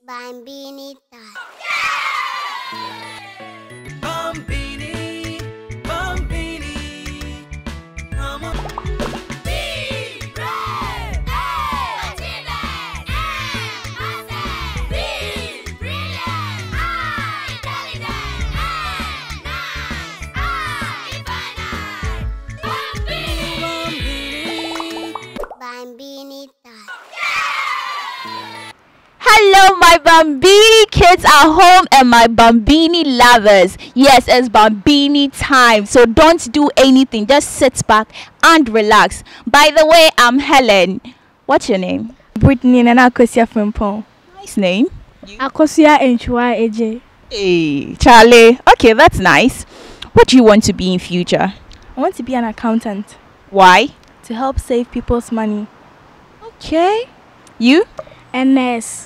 Bambini time. Bambini, Bambini, come on. Be brave, achievement, Osei. Be brilliant, intelligent, nice, infinite. Bambini, Bambini time. Hello, my Bambini kids at home and my Bambini lovers. Yes, it's Bambini time, so don't do anything. Just sit back and relax. By the way, I'm Helen. What's your name? Brittany and Akosia Frimpong. Nice name. Akosia Enchua AJ. Hey, Charlie. Okay, that's nice. What do you want to be in future? I want to be an accountant Why? to help save people's money. Okay. You? And nurse.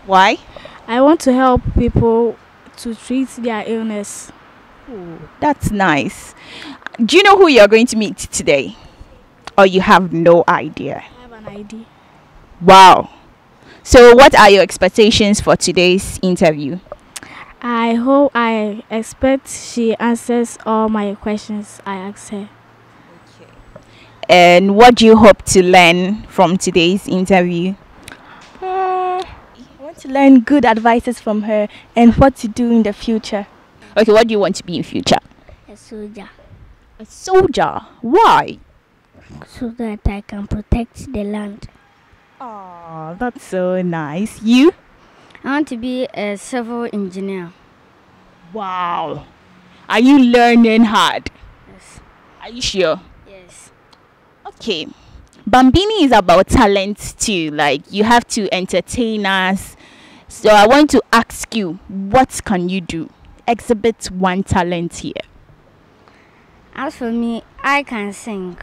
Why? I want to help people to treat their illness. That's nice. Do you know who you're going to meet today? Or you have no idea? I have an idea. Wow. So what are your expectations for today's interview? I expect she answers all my questions I ask her. And what do you hope to learn from today's interview? I want to learn good advices from her and what to do in the future. Okay, what do you want to be in future? A soldier, A soldier. Why? so that I can protect the land. Oh, that's so nice. You? I want to be a civil engineer. Wow. Are you learning hard? Yes. Are you sure? Yes. Okay. Bambini is about talent too. Like, you have to entertain us. So I want to ask you, what can you do? Exhibit one talent here. As for me, I can sing.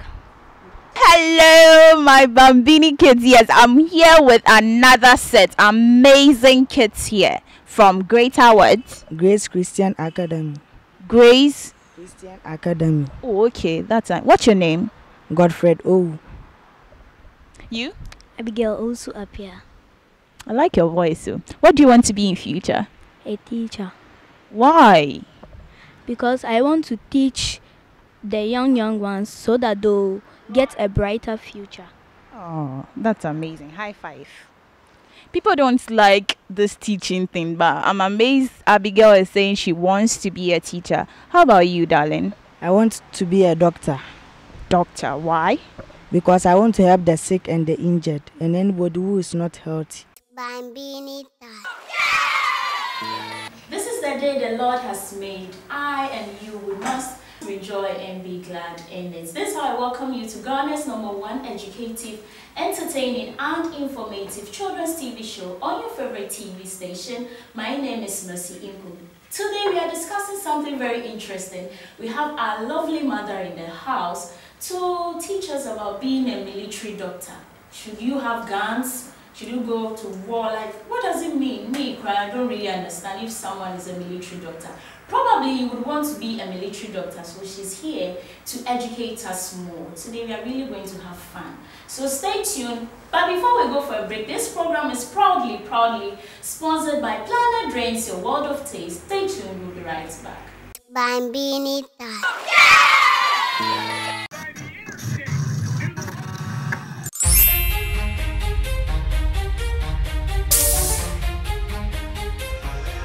Hello, my Bambini kids. Yes, I'm here with another set. Amazing kids here from Greater what? Grace Christian Academy. Grace. Christian Academy. Oh, okay. That's what's your name? Godfred O. You? Abigail also appear. I like your voice. So, what do you want to be in future? A teacher. Why? Because I want to teach the young ones so that they'll get a brighter future. Oh, that's amazing. High five. People don't like this teaching thing, but I'm amazed Abigail is saying she wants to be a teacher. How about you, darling? I want to be a doctor Doctor. Why? because I want to help the sick and the injured and anybody who is not healthy. Bambini time. This is the day the Lord has made. I and you, we must rejoice and be glad in it. This is how I welcome you to Ghana's #1 educative, entertaining and informative children's TV show on your favorite TV station. My name is Mercy Inku. Today we are discussing something very interesting. We have our lovely mother in the house to teach us about being a military doctor. Should you have guns? Should you go to war? Like, what does it mean? Me, I don't really understand if someone is a military doctor. Probably you would want to be a military doctor, so she's here to educate us more. Today we are really going to have fun. So stay tuned. But before we go for a break, this program is proudly sponsored by Planet Drains, your world of taste. Stay tuned, we'll be right back. Bambini time.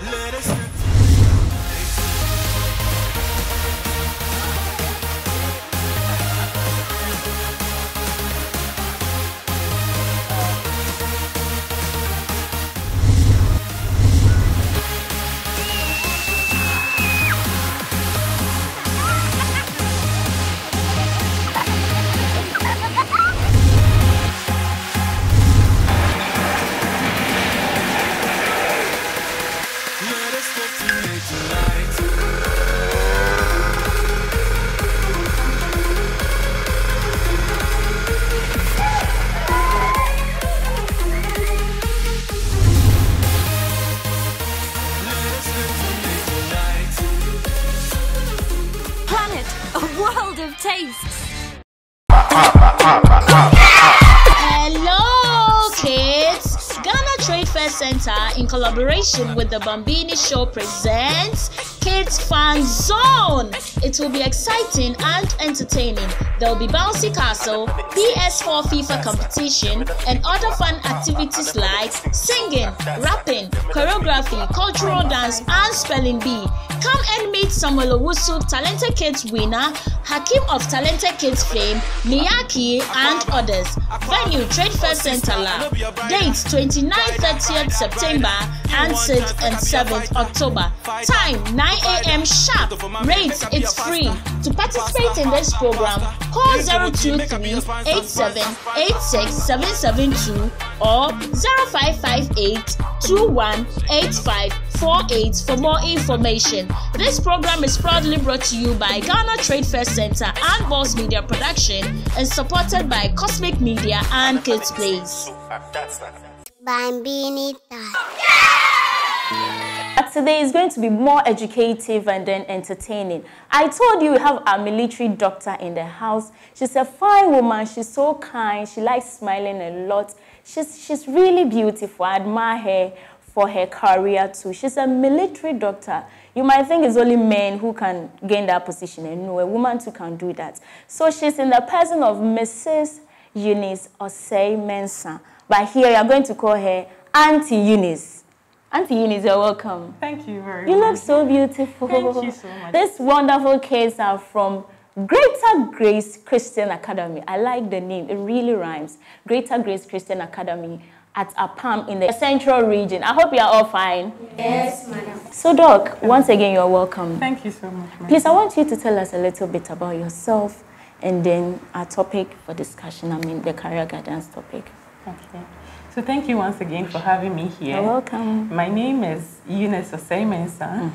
Let us tastes. Hello, kids! Ghana Trade Fair Center in collaboration with the Bambini Show presents Kids Fun Zone. It will be exciting and entertaining. There will be bouncy castle, PS4 FIFA competition, and other fun activities like singing, rapping, choreography, cultural dance, and spelling bee. Come and meet Samuel Owusu, Talented Kids winner, Hakim of Talented Kids fame, Miyaki, and others. Venue Trade Fair Center Lab. Dates 29th, 30th September and 6th and 7th October. Time 9 a.m. sharp. Rates it's free. To participate in this program, call 023-8786-772 or 0558-218548 for more information. This program is proudly brought to you by Ghana Trade Fair Center and Boss Media Production and supported by Cosmic Media and Kids Place. Bambini time. Today is going to be more educative and then entertaining. I told you we have a military doctor in the house. She's a fine woman. She's so kind. She likes smiling a lot. She's really beautiful. I admire her for her career too. She's a military doctor. You might think it's only men who can gain that position, and no, a woman too can do that. So she's in the person of Mrs. Eunice Osei Mensah. But here you are going to call her Auntie Eunice. Auntie Eunice, you're welcome. Thank you very much. You look so beautiful. Thank you so much. These wonderful kids are from Greater Grace Christian Academy. I like the name. It really rhymes. Greater Grace Christian Academy at Apam in the Central Region. I hope you're all fine. Yes, madam. So, Doc, once again, you're welcome. Thank you so much. Please, I want you to tell us a little bit about yourself and then our topic for discussion, the career guidance topic. Okay. So thank you once again for having me here. You're welcome. My name is Eunice Osei Mensah.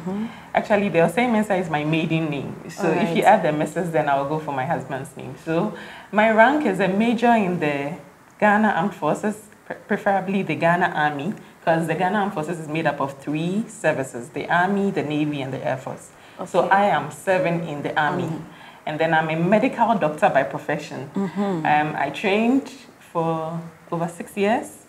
Actually, the Osei Mensah is my maiden name. So if you add the Mrs., then I will go for my husband's name. So my rank is a major in the Ghana Armed Forces, preferably the Ghana Army, because the Ghana Armed Forces is made up of 3 services, the Army, the Navy, and the Air Force. Okay. So I am serving in the Army. And then I'm a medical doctor by profession. I trained for over 6 years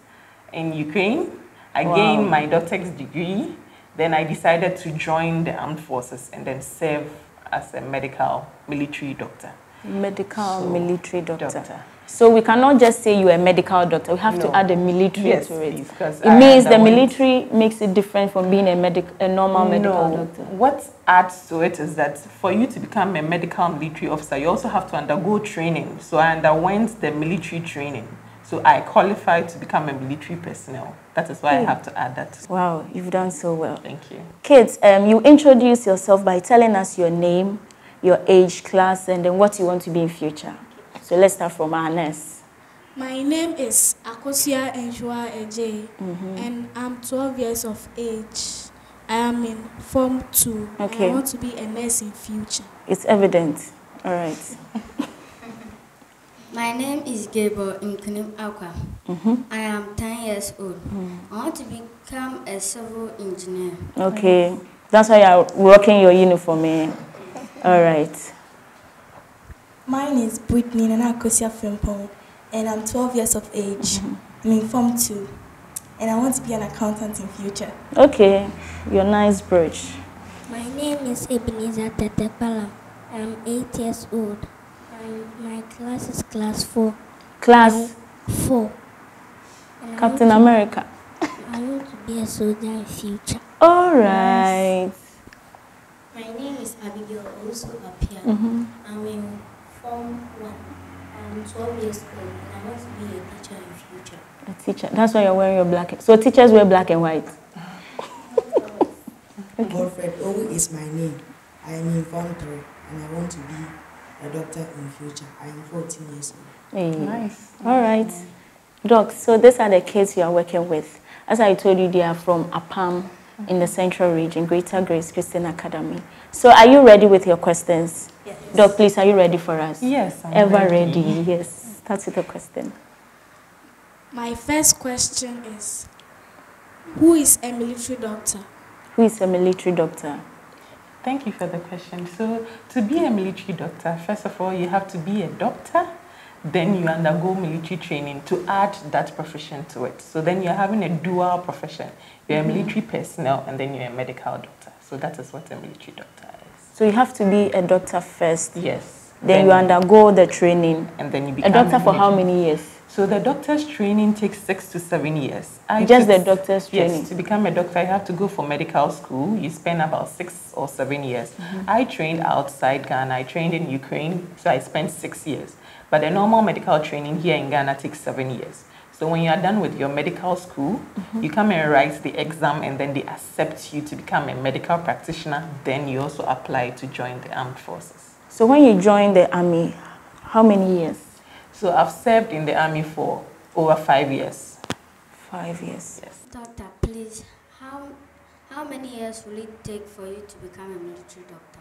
in Ukraine. I gained my doctor's degree. Then I decided to join the armed forces and then serve as a medical military doctor. Military doctor. So we cannot just say you're a medical doctor. We have to add a military to it. Because it means the military makes it different from being a normal medical doctor. What adds to it is that for you to become a medical military officer, you also have to undergo training. So I underwent the military training. So I qualified to become a military personnel. That is why I have to add that. Wow, you've done so well. Thank you. Kids, you introduce yourself by telling us your name, your age, class, and then what you want to be in future. So let's start from our nurse. My name is Akosia Enjua Eje, and I'm 12 years of age. I am in Form 2. Okay. I want to be a nurse in future. It's evident. All right. My name is Gabriel Nkunim Akwa. I am 10 years old. I want to become a civil engineer. Okay. That's why you're rocking your uniform, eh? All right. Mine is Brittany Nanakosia Frimpong, and I'm 12 years of age. I'm in Form 2, and I want to be an accountant in future. Okay. You're nice, Birch. My name is Ebenezer Tetepala. I'm 8 years old. My class is class 4. Class 4. Captain America. I want to be a soldier in future. All right. My name is Abigail also Apia. I'm in Form 1. I'm 12 years old and I want to be a teacher in future. A teacher. That's why you're wearing your black. So teachers wear black and white. Godfred Owu is my name. I am in Form 3 and I want to be a doctor in future. I am 14 years old. Hey. Nice. All right. Doc, so these are the kids you are working with. As I told you, they are from Apam in the Central Region, Greater Grace Christian Academy. So are you ready with your questions? Yes. Doc, please, are you ready for us? Yes, I'm Ever ready. Yes. Start with the question. My first question is, who is a military doctor? Who is a military doctor? Thank you for the question. So to be a military doctor, first of all, you have to be a doctor then you undergo military training to add that profession to it. So then you're having a dual profession. You're a military personnel and then you're a medical doctor. So that is what a military doctor is. So you have to be a doctor first. Yes. Then you undergo the training. And then you become a doctor for how many years? So the doctor's training takes 6 to 7 years. Just the doctor's training? Yes, to become a doctor, you have to go for medical school. You spend about 6 or 7 years. I trained outside Ghana. I trained in Ukraine, so I spent 6 years. But the normal medical training here in Ghana takes 7 years. So when you are done with your medical school, you come and write the exam, and then they accept you to become a medical practitioner. Then you also apply to join the armed forces. So when you join the army, how many years? So I've served in the army for over 5 years. 5 years. Yes. Doctor, please, how many years will it take for you to become a military doctor?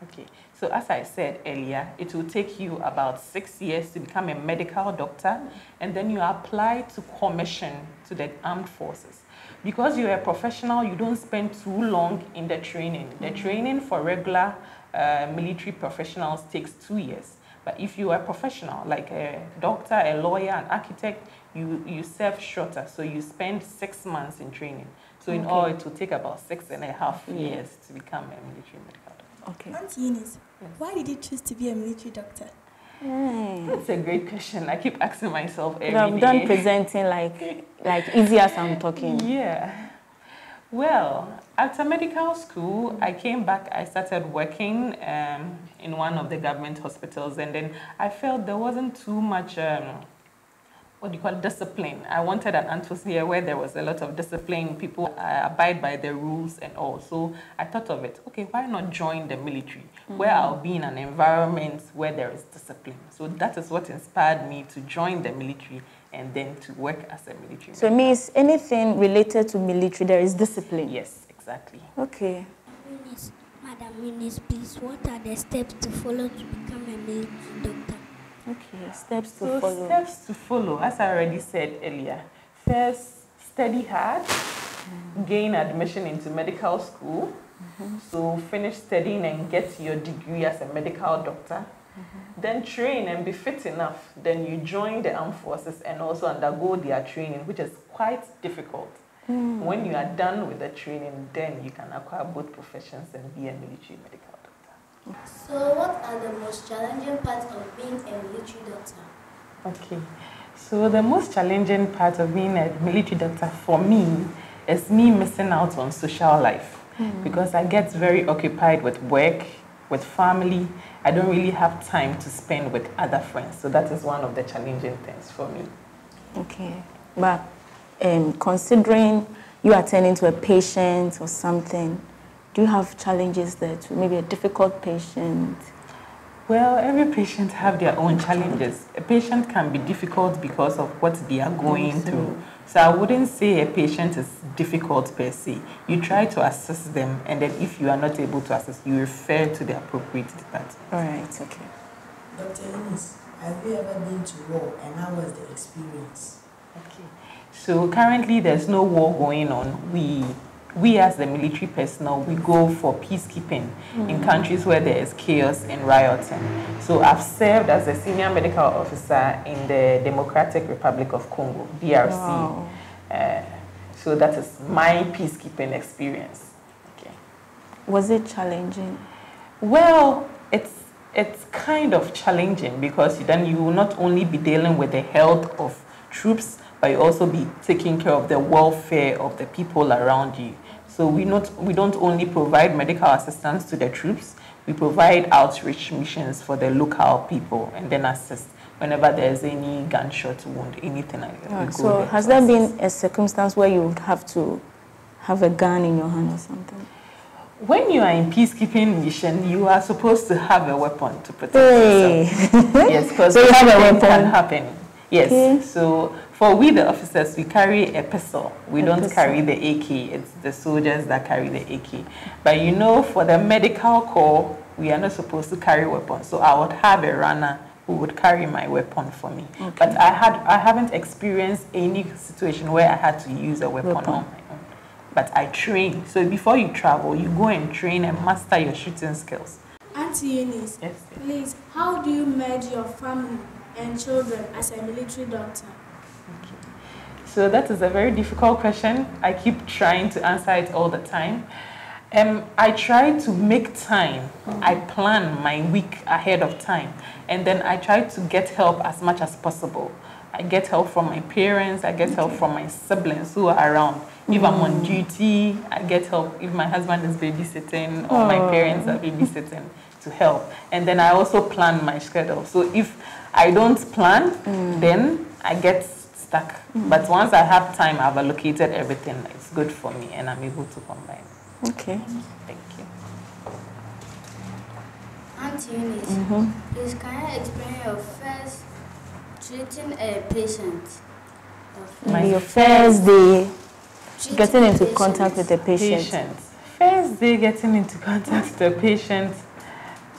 Okay, so as I said earlier, it will take you about 6 years to become a medical doctor, and then you apply to commission to the armed forces. Because you're a professional, you don't spend too long in the training. The training for regular military professionals takes 2 years. But if you are a professional, like a doctor, a lawyer, an architect, you serve shorter. So you spend 6 months in training. So in all, it will take about 6.5 years to become a military medical doctor. Okay. Auntie Eunice, why did you choose to be a military doctor? That's a great question. I keep asking myself every day. I'm done presenting like easy as I'm talking. Yeah. Well, after medical school, I came back. I started working in one of the government hospitals, and then I felt there wasn't too much, discipline. I wanted an atmosphere where there was a lot of discipline, people abide by the rules and all. So I thought of it, okay, why not join the military, where I'll be in an environment where there is discipline. So that is what inspired me to join the military and then to work as a military. So it means anything related to military, there is discipline? Yes, exactly. Okay. Madam Eunice, please, what are the steps to follow to become a military doctor? Okay, steps to follow. Steps to follow, as I already said earlier. First, study hard, gain admission into medical school. So finish studying and get your degree as a medical doctor. Then train and be fit enough. Then you join the armed forces and also undergo their training, which is quite difficult. When you are done with the training, then you can acquire both professions and be a military medical doctor. So what are the most challenging parts of being a military doctor? Okay, so the most challenging part of being a military doctor for me is me missing out on social life because I get very occupied with work, with family. I don't really have time to spend with other friends. So that is one of the challenging things for me. Okay, but considering you attending to a patient or something, do you have challenges there too? Maybe a difficult patient? Well, every patient have their own challenges. A patient can be difficult because of what they are going through. So I wouldn't say a patient is difficult per se. You try to assist them, and then if you are not able to assist, you refer to the appropriate department. All right, okay. Dr. Eunice, have you ever been to war, and how was the experience? Okay. So currently there's no war going on. We as the military personnel, we go for peacekeeping in countries where there is chaos and rioting. So I've served as a senior medical officer in the Democratic Republic of Congo, DRC. Wow. So that is my peacekeeping experience. Okay. Was it challenging? Well, it's kind of challenging because then you will not only be dealing with the health of troops, but you also be taking care of the welfare of the people around you. So we don't only provide medical assistance to the troops, we provide outreach missions for the local people and then assist whenever there's any gunshot wound, anything like that. So has there been a circumstance where you would have to have a gun in your hand or something? When you are in peacekeeping mission, you are supposed to have a weapon to protect yourself. Yes, because so you have a weapon can happen. Yes. Okay. So for we the officers, we carry a pistol. We don't carry the AK. It's the soldiers that carry the AK. But you know, for the medical corps, we are not supposed to carry weapons. So I would have a runner who would carry my weapon for me. Okay. But I haven't experienced any situation where I had to use a weapon on my own. But I train. So before you travel, you go and train and master your shooting skills. Auntie Eunice, yes, please, how do you merge your family and children as a military doctor? So that is a very difficult question. I keep trying to answer it all the time. I try to make time. I plan my week ahead of time. And then I try to get help as much as possible. I get help from my parents. I get help from my siblings who are around. If I'm on duty, I get help if my husband is babysitting or my parents are babysitting to help. And then I also plan my schedule. So if I don't plan, then I get stuck. But once I have time, I've allocated everything. It's good for me and I'm able to combine. Okay. Thank you. Auntie Eunice, please can you explain your first treating a patient? Your first day getting into contact with the patient. First day getting into contact with the patient.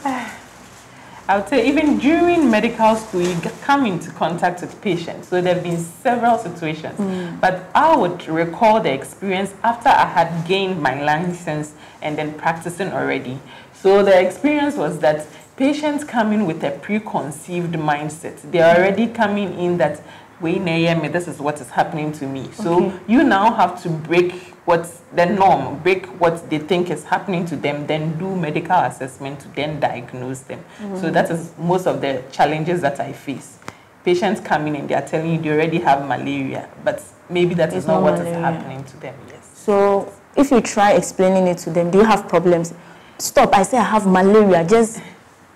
I would say even during medical school, you come into contact with patients. So there have been several situations. But I would recall the experience after I had gained my license and then practicing already. So the experience was that patients come in with a preconceived mindset. They're already coming in that, this is what is happening to me. So you now have to break what's the norm, break what they think is happening to them, then do medical assessment to then diagnose them. So that is most of the challenges that I face. Patients come in and they are telling you they already have malaria, but maybe that is not what is happening to them. Yes. So if you try explaining it to them, do you have problems? Stop, I say I have malaria, just,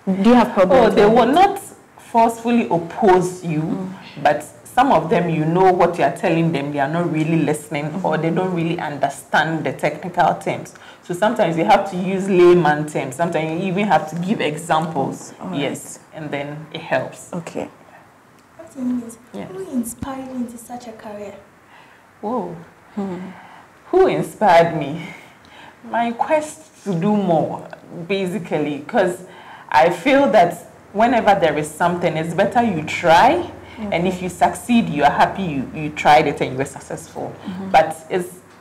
do you have problems? Oh, they will not forcefully oppose you, but some of them, you know what you are telling them, they are not really listening or they don't really understand the technical terms. So sometimes you have to use layman terms. Sometimes you even have to give examples. Yes, and then it helps. Okay. Who inspired you into such a career? Whoa. Who inspired me? My quest to do more, basically, because I feel that whenever there is something, it's better you try. And if you succeed, you are happy you tried it and you were successful. But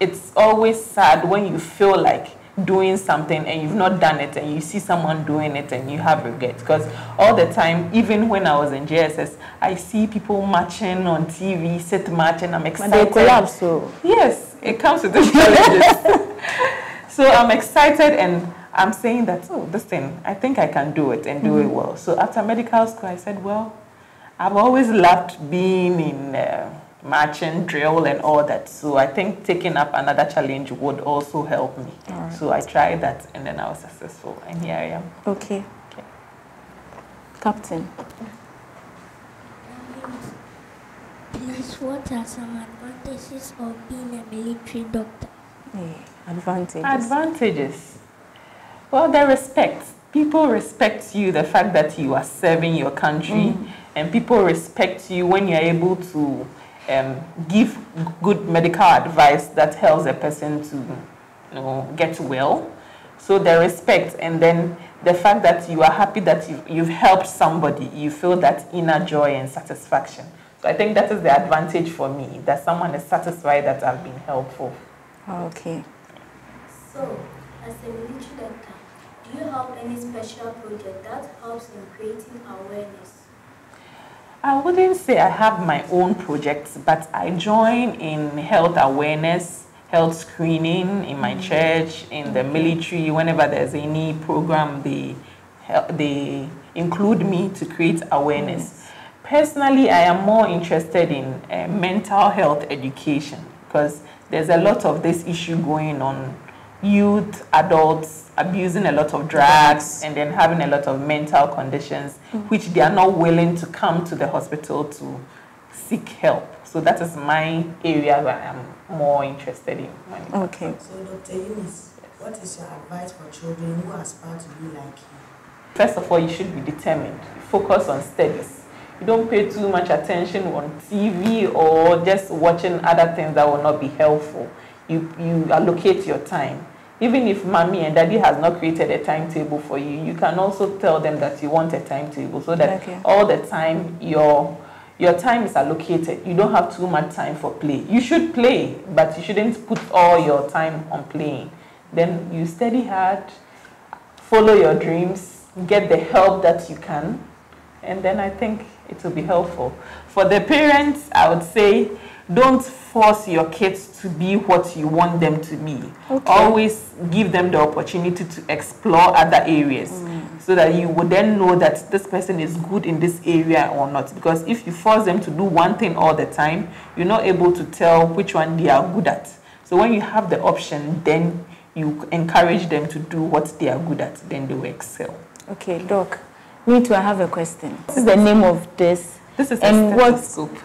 it's always sad when you feel like doing something and you've not done it and you see someone doing it and you have regret. Because all the time, even when I was in JSS, I see people marching on TV, sit march, and I'm excited. But they collapse, so. Yes, it comes with the challenges. So I'm excited and I'm saying that, this thing, I think I can do it and do it well. So after medical school, I said, well, I've always loved being in marching, drill, and all that. So I think taking up another challenge would also help me. So I tried that, and then I was successful, and here I am. Okay. Captain. Please, what are some advantages of being a military doctor? Advantages. Well, the respect. People respect you, the fact that you are serving your country. And people respect you when you're able to give good medical advice that helps a person to get well. So the respect, and then the fact that you are happy that you've helped somebody, you feel that inner joy and satisfaction. So I think that is the advantage for me, that someone is satisfied that I've been helpful. Okay. So, as a military doctor, do you have any special project that helps in creating awareness? I wouldn't say I have my own projects, but I join in health awareness, health screening in my church, in the military. Whenever there's any program, they include me to create awareness. Personally, I am more interested in mental health education because there's a lot of this issue going on. Youth, adults abusing a lot of drugs and then having a lot of mental conditions, which they are not willing to come to the hospital to seek help. So that is my area where I am more interested in. Okay. So Dr. Eunice, what is your advice for children who aspire to be like you? First of all, you should be determined. Focus on studies. You don't pay too much attention on TV or just watching other things that will not be helpful. You allocate your time. Even if mommy and daddy has not created a timetable for you, you can also tell them that you want a timetable so that all the time your time is allocated. You don't have too much time for play. You should play, but you shouldn't put all your time on playing. Then you study hard, follow your dreams, get the help that you can, and then I think it will be helpful. For the parents, I would say, don't force your kids to be what you want them to be. Okay. Always give them the opportunity to explore other areas, so that you would then know that this person is good in this area or not. Because if you force them to do one thing all the time, you're not able to tell which one they are good at. So when you have the option, then you encourage them to do what they are good at, then they will excel. Okay, Doc, me too, I have a question. What is the name of this? This is a stethoscope.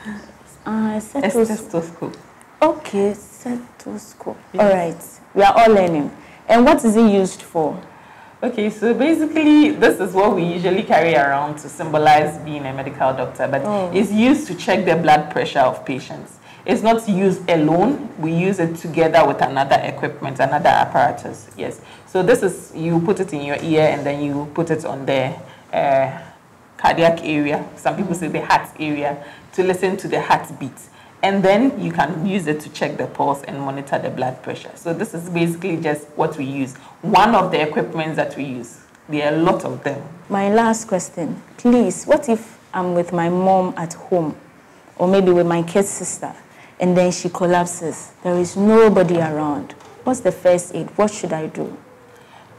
A stethoscope. Okay, stethoscope. Yeah. All right, we are all learning. And what is it used for? Okay, so basically, this is what we usually carry around to symbolize being a medical doctor, but it's used to check the blood pressure of patients. It's not used alone. We use it together with another equipment, another apparatus. Yes. So this is, you put it in your ear and then you put it on the cardiac area. Some people say the heart area, to listen to the heartbeat. And then you can use it to check the pulse and monitor the blood pressure. So this is basically just what we use. One of the equipments that we use. There are a lot of them. My last question, please, what if I'm with my mom at home, or maybe with my kid's sister, and then she collapses? There is nobody around. What's the first aid? What should I do?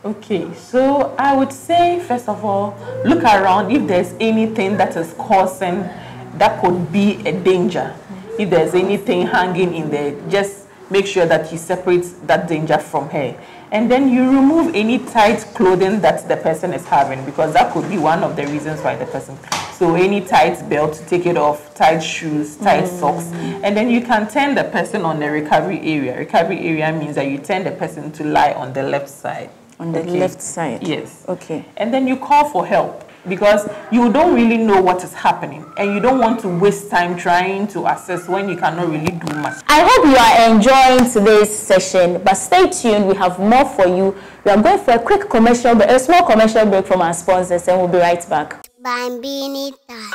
Okay, so I would say, first of all, look around if there's anything that is causing, that could be a danger. If there's anything hanging in there, just make sure that you separate that danger from her. And then you remove any tight clothing that the person is having, because that could be one of the reasons why the person. So any tight belt, take it off, tight shoes, tight socks. And then you can turn the person on the recovery area. Recovery area means that you turn the person to lie on the left side. On the left side? Yes. Okay. And then you call for help, because you don't really know what is happening and you don't want to waste time trying to assess when you cannot really do much. I hope you are enjoying today's session, but stay tuned, we have more for you. We are going for a quick commercial break, a small commercial break from our sponsors, and we'll be right back. Bambini time.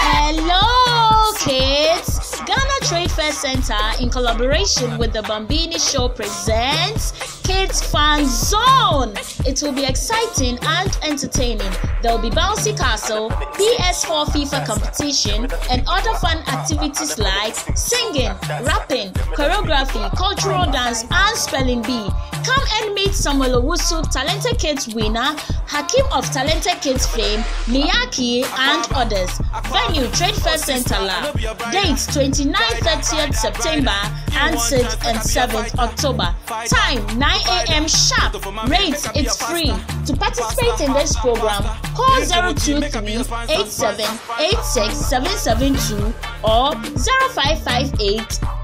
Hello, kids! Ghana Trade Fair Center, in collaboration with the Bambini Show, presents Kids Fun Zone. It will be exciting and entertaining. There will be bouncy castle, PS4 FIFA competition, and other fun activities like singing, rapping, choreography, cultural dance, and spelling bee. Come and meet Samuel Owusu, Talented Kids winner, Hakim of Talented Kids fame, Miyaki, and others. Venue, Trade Fair Center Lab. Dates, 29th, 30th September, and 6th and 7th October. Time, 9 a.m. sharp. Rates, it's free. To participate in this program, call 023-8786-772 or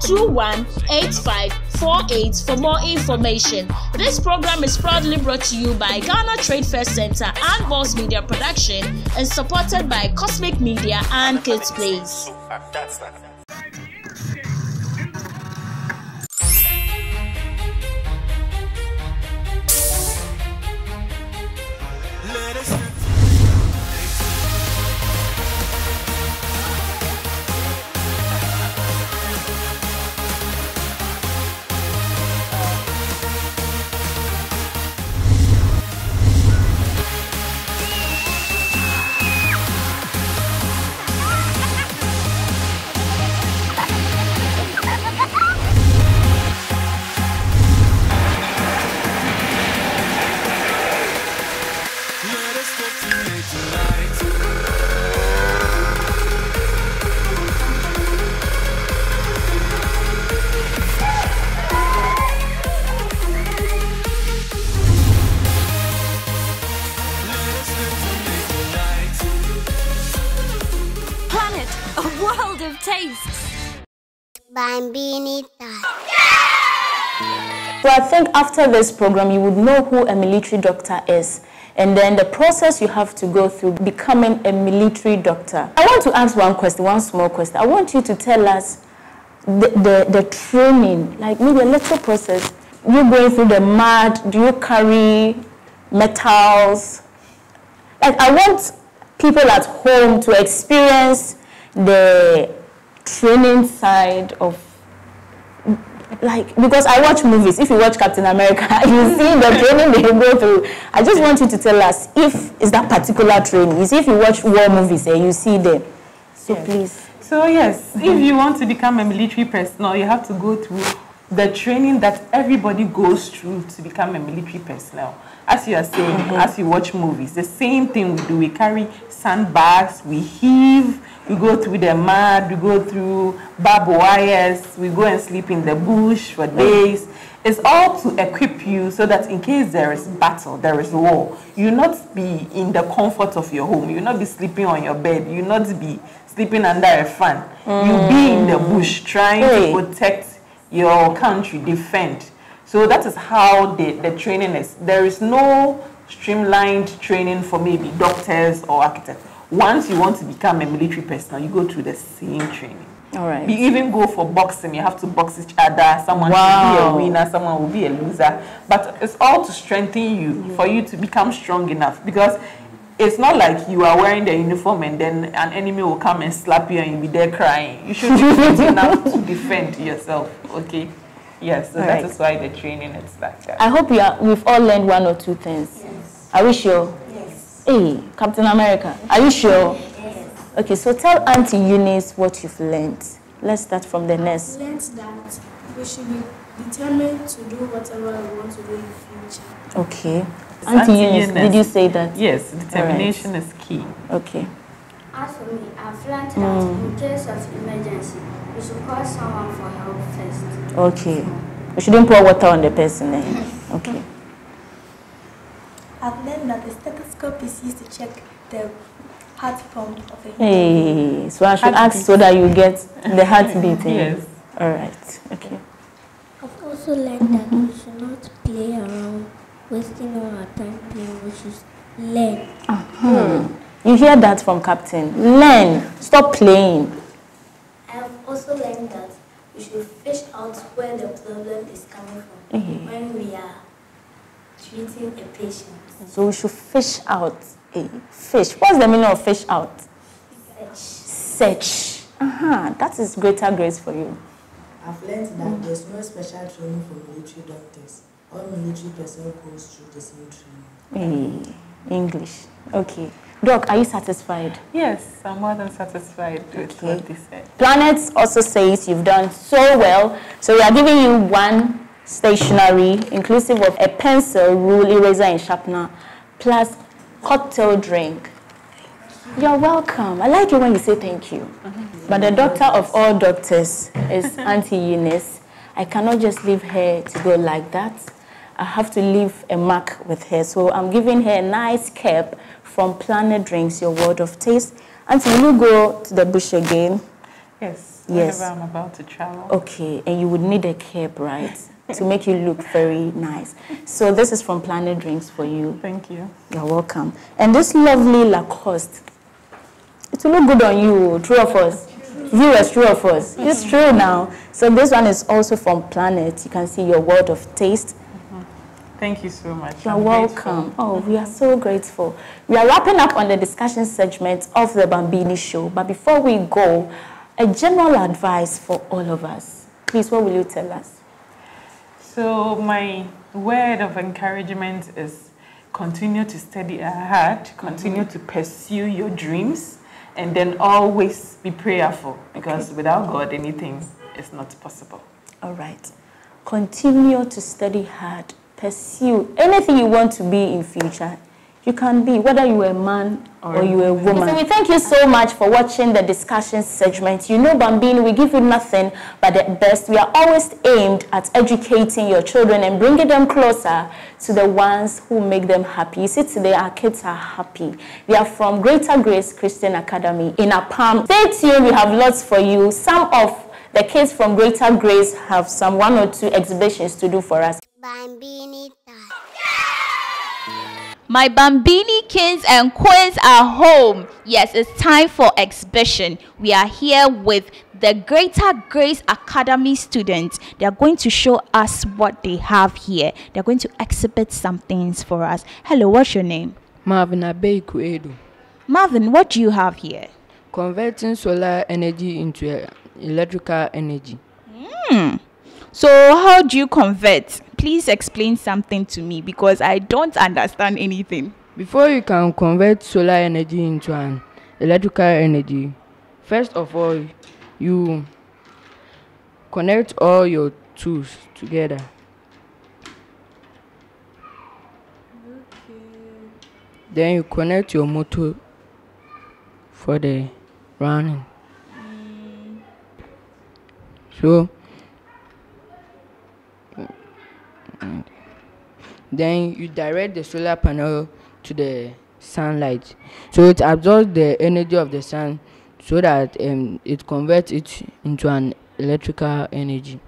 0558-218548 for more information. This program is proudly brought to you by Ghana Trade Fair Center and Boss Media Production, and supported by Cosmic Media and Kids Place. Bambini time. So I think after this program, you would know who a military doctor is, and then the process you have to go through becoming a military doctor. I want to ask one question, one small question. I want you to tell us the training, like maybe a little process. You going through the mud, do you carry metals? Like, I want people at home to experience the training side of, like, because I watch movies. If you watch Captain America, you see the training they go through. I just want you to tell us if it's that particular training. You see, if you watch war movies, you see them. So please. So yes, if you want to become a military personnel, you have to go through the training that everybody goes through to become a military personnel. As you are saying, as you watch movies, the same thing we do. We carry sandbags, we heave, we go through the mud, we go through barbed wires, we go and sleep in the bush for days. It's all to equip you so that in case there is battle, there is war, you'll not be in the comfort of your home. You'll not be sleeping on your bed. You'll not be sleeping under a fan. You'll be in the bush trying to protect your country, defend. So that is how the training is. There is no streamlined training for maybe doctors or architects. Once you want to become a military personnel, you go through the same training. All right. You even go for boxing. You have to box each other. Someone will be a winner, someone will be a loser. But it's all to strengthen you, for you to become strong enough. Because it's not like you are wearing the uniform and then an enemy will come and slap you and you'll be there crying. You should be fit enough to defend yourself, okay? Yes, so that is why the training is like that. I hope we've all learned one or two things. Yes. Are we sure? Yes. Hey, Captain America, are you sure? Yes. Okay, so tell Auntie Eunice what you've learned. Let's start from the nurse. I've learned that we should be determined to do whatever we want to do in the future. Okay. Auntie Eunice, did you say that? Yes, determination is key. Okay. As for me, I've learned that in case of emergency, we should call someone for help first. Okay. We shouldn't pour water on the person. Okay. I've learned that the stethoscope is used to check the heart pump of a human Hey, so I should ask so that you get the heart beating. Yes. All right. Okay. I've also learned that we should not play around, wasting all our time playing. We should learn. You hear that from Captain? Learn. Stop playing. I have also learned that we should fish out where the problem is coming from when we are treating a patient. So we should fish out a fish. What's the meaning of fish out? Search. That is greater grace for you. I've learned that there's no special training for military doctors. All military personnel goes through the same training. English. Okay. Doc, are you satisfied? Yes, I'm more than satisfied with what they said. Planet also says you've done so well. So we are giving you one stationery, inclusive of a pencil, rule, eraser, and sharpener, plus cocktail drink. You're welcome. I like it when you say thank you. But the doctor of all doctors is Auntie Eunice. I cannot just leave her to go like that. I have to leave a mark with her. So I'm giving her a nice cap from Planet Drinks, your word of taste. Auntie, will you go to the bush again? Yes, whenever I'm about to travel. Okay, and you would need a cap, right? To make you look very nice. So this is from Planet Drinks for you. Thank you. You're welcome. And this lovely Lacoste, it will look good on you, true of us. Viewers, true of us. It's true now. So this one is also from Planet. You can see your word of taste. Thank you so much. You're welcome. Oh, we are so grateful. We are wrapping up on the discussion segment of the Bambini show. But before we go, a general advice for all of us. Please, what will you tell us? So my word of encouragement is continue to study hard, continue to pursue your dreams, and then always be prayerful, because without God, anything is not possible. All right. Continue to study hard. Pursue anything you want to be in future. You can be, whether you're a man or you're a woman. So we thank you so much for watching the discussion segment. You know, Bambini, we give you nothing but the best. We are always aimed at educating your children and bringing them closer to the ones who make them happy. You see, today our kids are happy. They are from Greater Grace Christian Academy in Apam. Stay tuned, we have lots for you. Some of the kids from Greater Grace have some 1 or 2 exhibitions to do for us. Bambini time. My Bambini kings and queens are home. Yes, it's time for exhibition. We are here with the Greater Grace Academy students. They are going to show us what they have here. They are going to exhibit some things for us. Hello, what's your name? Marvin Abeiku Edu. Marvin, what do you have here? Converting solar energy into electrical energy. So how do you convert? Please explain something to me because I don't understand anything. Before you can convert solar energy into an electrical energy, first of all, you connect all your tools together. Then you connect your motor for the running. So then you direct the solar panel to the sunlight. So it absorbs the energy of the sun so that it converts it into an electrical energy.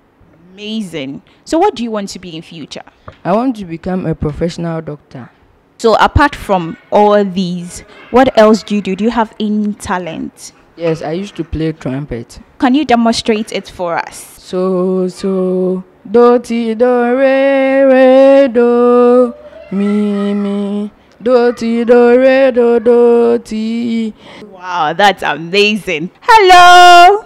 Amazing. So what do you want to be in future? I want to become a professional doctor. So apart from all these, what else do you do? Do you have any talent? Yes, I used to play trumpet. Can you demonstrate it for us? So, do, ti, do, re, do, mi, do, ti, do, re, do, ti. Wow, that's amazing. Hello.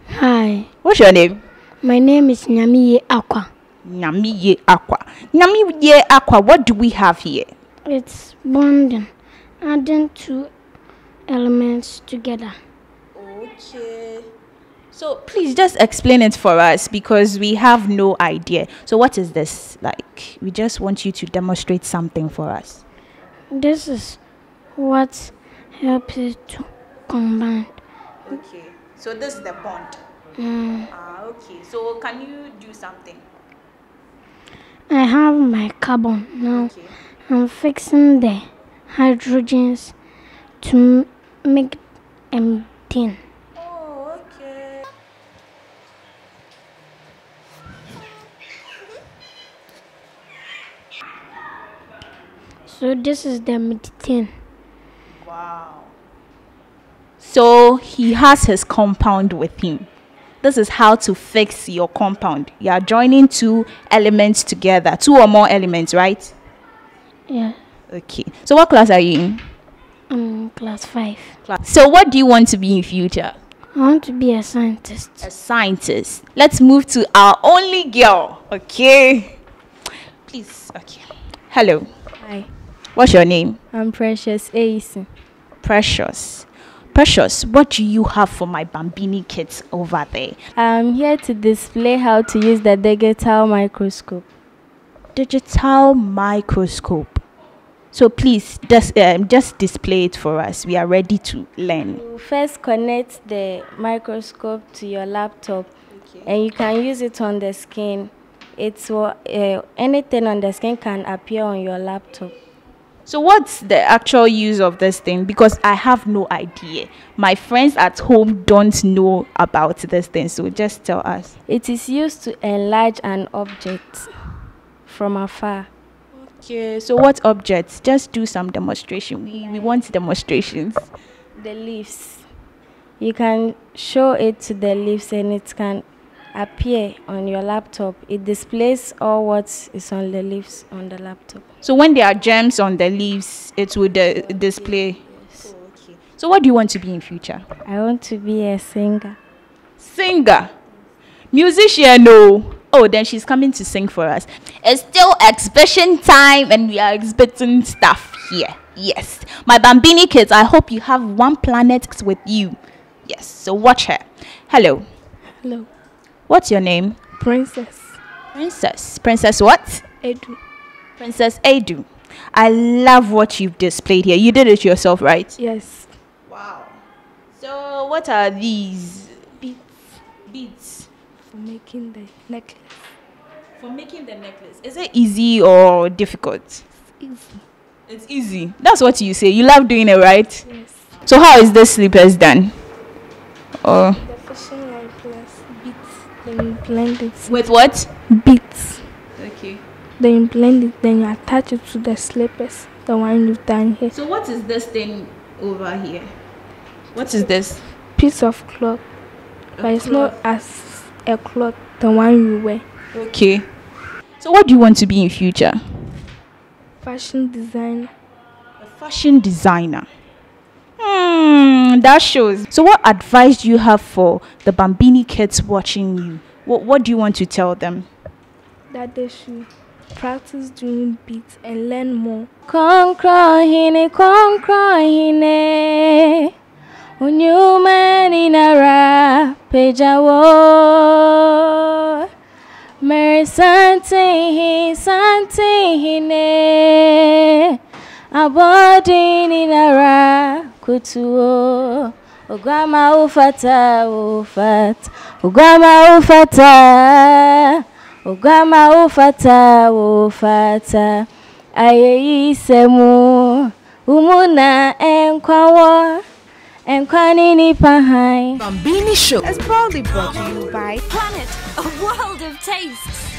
Hi. What's your name? My name is Nyamiye Aqua. Nyamiye Aqua. Nyamiye Aqua, what do we have here? It's bonding, adding two elements together. Okay. So please just explain it for us because we have no idea. So what is this like? We just want you to demonstrate something for us. This is what helps it to combine. Okay. So this is the bond. Okay. So can you do something? I have my carbon now. Okay. I'm fixing the hydrogens to make methane. Oh, okay. So this is the methane. Wow. So he has his compound with him. This is how to fix your compound. You are joining two elements together, two or more elements, right? Yeah. Okay. So what class are you in? I'm class 5. So what do you want to be in future? I want to be a scientist. A scientist. Let's move to our only girl. Okay. Please. Okay. Hello. Hi. What's your name? I'm Precious Eunice. Precious. Precious, what do you have for my Bambini kids over there? I'm here to display how to use the digital microscope. Digital microscope. So please, just display it for us. We are ready to learn. You first connect the microscope to your laptop, and you can use it on the screen. It's anything on the screen can appear on your laptop. So what's the actual use of this thing? Because I have no idea. My friends at home don't know about this thing. So just tell us. It is used to enlarge an object from afar. Okay, so what objects? Just do some demonstration. We want demonstrations. The leaves. You can show it to the leaves and it can appear on your laptop. It displays all what is on the leaves on the laptop. So when there are gems on the leaves, it would display. Yes. Oh, okay. So what do you want to be in future? I want to be a singer. Singer? Musician, no. Oh, then she's coming to sing for us. It's still exhibition time and we are exhibiting stuff here. Yes. My Bambini kids, I hope you have one planet with you. Yes, so watch her. Hello. Hello. What's your name? Princess. Princess. Princess what? Edu. Princess Edu. I love what you've displayed here. You did it yourself, right? Yes. Wow. So what are these? Beads. Beads. For making the necklace. For making the necklace. Is it easy or difficult? It's easy. It's easy. That's what you say. You love doing it, right? Yes. So how is this slippers done? The fishing line plus beads. Then you blend it. With what? Beads. Okay. Then you blend it. Then you attach it to the slippers. The one you've done here. So what is this thing over here? What is this? Piece of cloth. But it's not as a cloth, the one you wear. Okay. So what do you want to be in future? Fashion designer. A fashion designer. That shows. So what advice do you have for the Bambini kids watching you What do you want to tell them? That they should practice doing beats and learn more. Konkrahine, unyumani nara pejawo. Mer santihi, santihine, abodini nara kutuo. Ugama ufata, ugama ufata. Ugama ufata, aye semu, umuna enkwani ni pahai. Bambini Show is proudly brought to you by Planet, a world of tastes.